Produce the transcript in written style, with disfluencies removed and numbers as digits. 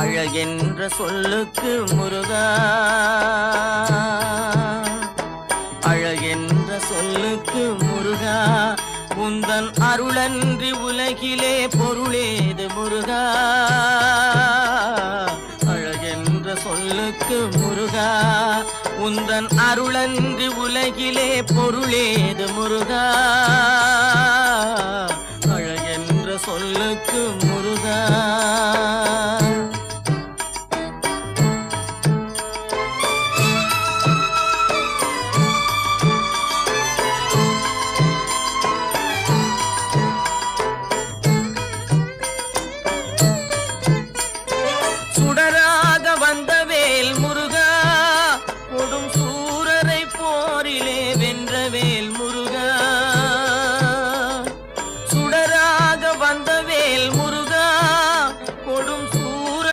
அழகென்ற சொல்லுக்கு முருகா, அழகென்ற சொல்லுக்கு முருகா, உந்தன் அருளன்றி உலகிலே பொருளேது முருகா. அழகென்ற சொல்லுக்கு முருகா, உந்தன் அருளன்றி உலகிலே பொருளேது முருகா. அழகென்ற சொல்லுக்கு முருகா. சுடர